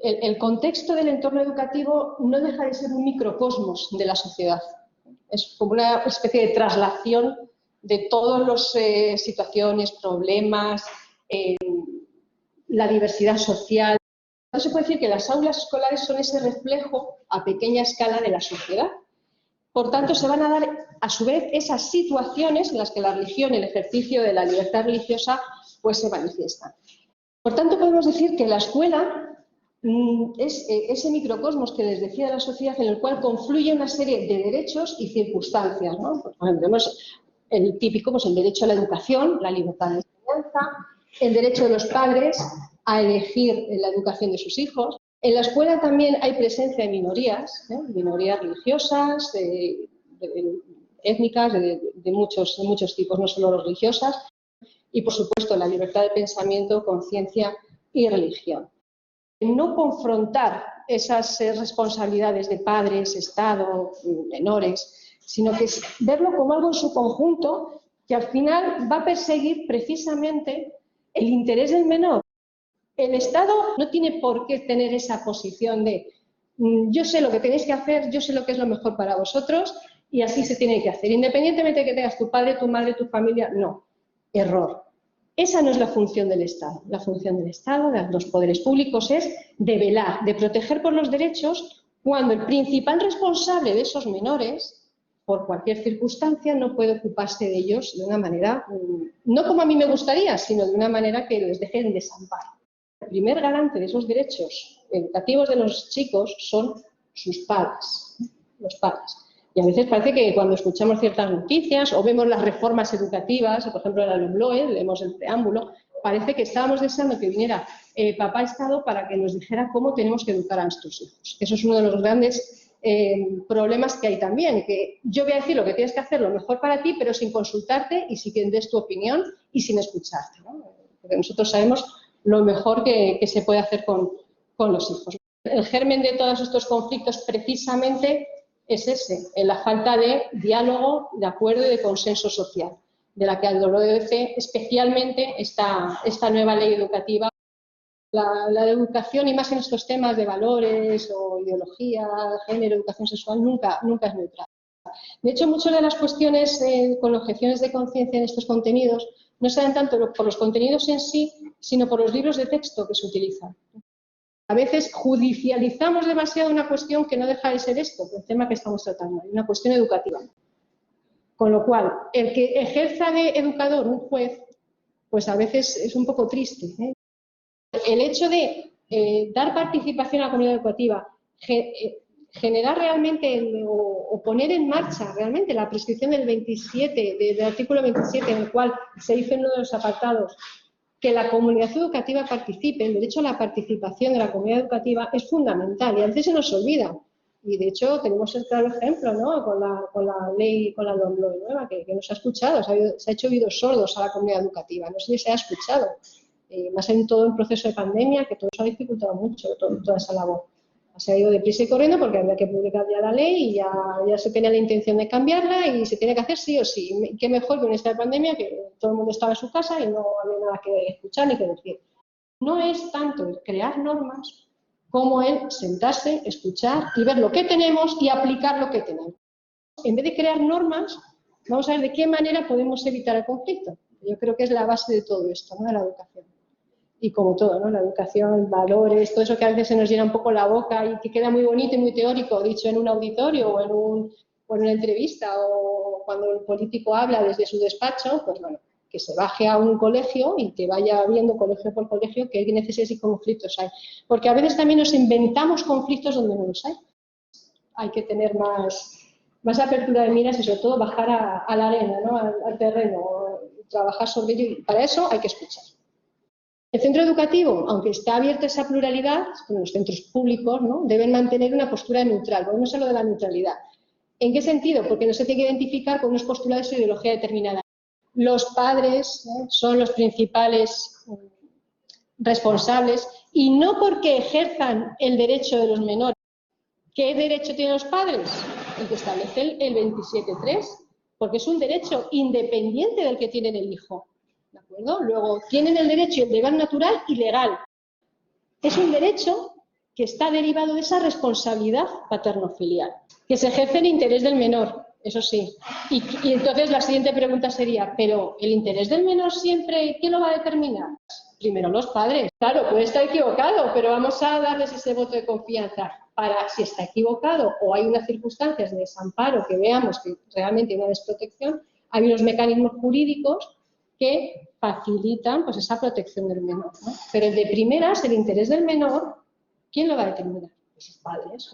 el contexto del entorno educativo no deja de ser un microcosmos de la sociedad. Es como una especie de traslación de todas las situaciones, problemas, la diversidad social. No se puede decir que las aulas escolares son ese reflejo a pequeña escala de la sociedad. Por tanto, se van a dar, a su vez, esas situaciones en las que la religión, el ejercicio de la libertad religiosa, pues se manifiestan. Por tanto, podemos decir que la escuela es ese microcosmos que les decía de la sociedad en el cual confluye una serie de derechos y circunstancias, ¿no? Por ejemplo, tenemos el típico, pues el derecho a la educación, la libertad de enseñanza, el derecho de los padres a elegir la educación de sus hijos. En la escuela también hay presencia de minorías, minorías religiosas, étnicas, de muchos tipos, no solo religiosas, y por supuesto la libertad de pensamiento, conciencia y religión. No confrontar esas responsabilidades de padres, Estado, menores, sino que es verlo como algo en su conjunto que al final va a perseguir precisamente el interés del menor. El Estado no tiene por qué tener esa posición de yo sé lo que tenéis que hacer, yo sé lo que es lo mejor para vosotros y así se tiene que hacer. Independientemente de que tengas tu padre, tu madre, tu familia, no. Error. Esa no es la función del Estado. La función del Estado, de los poderes públicos, es de velar, de proteger por los derechos cuando el principal responsable de esos menores, por cualquier circunstancia, no puede ocuparse de ellos de una manera, no como a mí me gustaría, sino de una manera que les deje en desamparo. El primer garante de esos derechos educativos de los chicos son sus padres, los padres. Y a veces parece que cuando escuchamos ciertas noticias o vemos las reformas educativas, por ejemplo la LOMLOE, leemos el preámbulo, parece que estábamos deseando que viniera papá Estado para que nos dijera cómo tenemos que educar a nuestros hijos. Eso es uno de los grandes problemas que hay también, que yo voy a decir lo que tienes que hacer lo mejor para ti, pero sin consultarte y sin que des tu opinión y sin escucharte, ¿no? Porque nosotros sabemos lo mejor que se puede hacer con los hijos. El germen de todos estos conflictos precisamente es ese, en la falta de diálogo, de acuerdo y de consenso social, de la que adolece especialmente esta nueva ley educativa. La educación, y más en estos temas de valores o ideología, género, educación sexual, nunca es neutral. De hecho, muchas de las cuestiones con objeciones de conciencia en estos contenidos no se dan tanto por los contenidos en sí, sino por los libros de texto que se utilizan. A veces judicializamos demasiado una cuestión que no deja de ser esto, el tema que estamos tratando, una cuestión educativa. Con lo cual, el que ejerza de educador un juez, pues a veces es un poco triste, ¿eh? El hecho de dar participación a la comunidad educativa, generar realmente o poner en marcha realmente la prescripción del 27, del artículo 27, en el cual se dice en uno de los apartados que la comunidad educativa participe, el derecho a la participación de la comunidad educativa es fundamental y a veces se nos olvida. Y de hecho tenemos el claro ejemplo, ¿no? con la ley, con la LOMLOE nueva, que no se ha escuchado, se ha hecho oídos sordos a la comunidad educativa, no sé si se ha escuchado. Más en todo el proceso de pandemia, que todo eso ha dificultado mucho, toda esa labor. Se ha ido deprisa y corriendo porque había que publicar ya la ley y ya se tenía la intención de cambiarla y se tiene que hacer sí o sí. Y qué mejor que en esta pandemia que todo el mundo estaba en su casa y no había nada que escuchar ni que decir. No es tanto el crear normas como el sentarse, escuchar y ver lo que tenemos y aplicar lo que tenemos. En vez de crear normas, vamos a ver de qué manera podemos evitar el conflicto. Yo creo que es la base de todo esto, ¿no? De la educación. Y como todo, ¿no? La educación, valores, todo eso que a veces se nos llena un poco la boca y que queda muy bonito y muy teórico, dicho en un auditorio o en una entrevista o cuando el político habla desde su despacho, pues bueno, que se baje a un colegio y que vaya viendo colegio por colegio qué necesidades y conflictos hay. Porque a veces también nos inventamos conflictos donde no los hay. Hay que tener más apertura de miras y sobre todo bajar a la arena, ¿no? al terreno, trabajar sobre ello y para eso hay que escuchar. El centro educativo, aunque está abierto a esa pluralidad, los centros públicos, ¿no? Deben mantener una postura neutral. Volvemos a lo de la neutralidad. ¿En qué sentido? Porque no se tiene que identificar con unos postulados o ideología determinada. Los padres son los principales responsables y no porque ejerzan el derecho de los menores. ¿Qué derecho tienen los padres? El que establece el 27.3, porque es un derecho independiente del que tienen el hijo. ¿De acuerdo? Luego, tienen el derecho y el deber natural y legal. Es un derecho que está derivado de esa responsabilidad paterno-filial, que se ejerce en interés del menor, eso sí. Y entonces la siguiente pregunta sería, ¿pero el interés del menor siempre quién lo va a determinar? Primero los padres. Claro, puede estar equivocado, pero vamos a darles ese voto de confianza para, si está equivocado o hay unas circunstancias de desamparo que veamos que realmente hay una desprotección, hay unos mecanismos jurídicos que facilitan pues, esa protección del menor, ¿no? Pero de primeras, el interés del menor, ¿quién lo va a determinar? Pues sus padres.